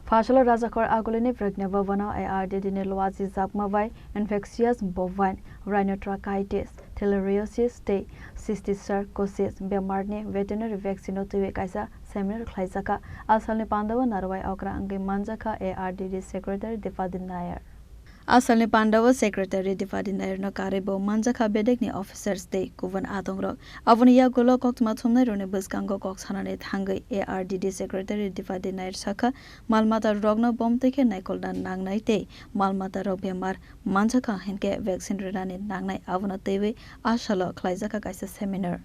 Fashala Razakor Agolini Pregnavana ARD Dineloazi Zakmavai, infectious bovine, rhinotrachitis, filariasis, cysticercosis, Bemarne, veterinary vaccine to Kaisa, Seminar Klaisaka, Asalni Pandava, Narwai Okra, and Manjaka ARD Secretary Defadin Nair. Asalni Pandava Secretary Defadin Nair no Karibo, Manjaka Bedekni Officers Day, Kuvan Atongrok, Avonia Golo Cox Matumna Runibus Gango Cox Hananet Hangai, ARD Secretary Defadin Nair Saka, Malmata Rogno Bomteke Nikoldan Nangnaite, Malmata Robemar, Manjaka Henke Vaccine Redan Nangnai Avana Tewe, Ashala Klaisaka Kaisa Seminar.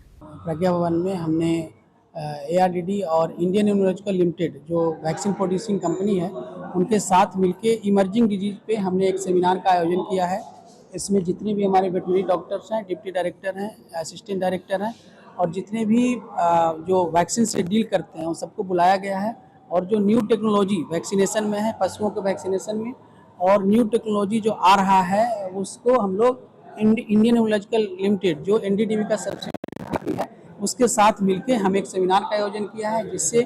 प्रज्ञा भवन में हमने ARDD और Indian immunological limited जो vaccine producing company है उनके साथ मिलके emerging disease पे हमने एक सेमिनार का आयोजन किया है। इसमें जितने भी हमारे वेटरनरी डॉक्टर्स हैं, डिप्टी डायरेक्टर हैं, असिस्टेंट डायरेक्टर हैं और जितने भी जो वैक्सीन से डील करते हैं उन सबको बुलाया गया है। और जो न्यू टेक्नोलॉजी वैक्सीनेशन में है, पशुओं के वैक्सीनेशन में, और न्यू टेक्नोलॉजी जो आ रहा है उसको हम लोग इंडियन इम्यूनोलॉजिकल लिमिटेड जो NDDB का सबसे उसके साथ मिलके हम एक सेमिनार का आयोजन किया है, जिससे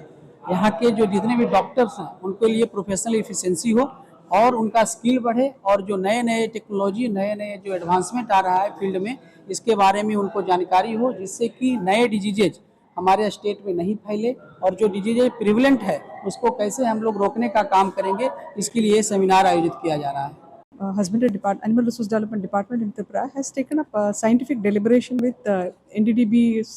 यहाँ के जो जितने भी डॉक्टर्स हैं उनके लिए प्रोफेशनल एफिशिएंसी हो और उनका स्किल बढ़े और जो नए नए टेक्नोलॉजी, नए नए जो एडवांसमेंट आ रहा है फील्ड में, इसके बारे में उनको जानकारी हो, जिससे कि नए डिजीजेज हमारे स्टेट में नहीं फैले और जो डिजीजेज प्रिवलेंट है उसको कैसे हम लोग रोकने का काम करेंगे, इसके लिए सेमिनार आयोजित किया जा रहा है। Husbandry Department, Animal Resource Development Department in Tripura has taken up a scientific deliberation with NDDB's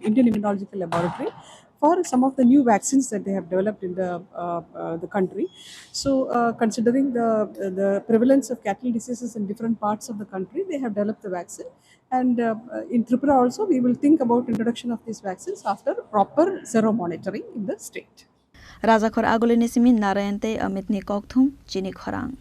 Indian Immunological Laboratory for some of the new vaccines that they have developed in the country. So, considering the prevalence of cattle diseases in different parts of the country, they have developed the vaccine. And in Tripura also, we will think about introduction of these vaccines after proper zero monitoring in the state. Razakor Agolini Simin Narayante Amitni Kokthum, Chini Khorang.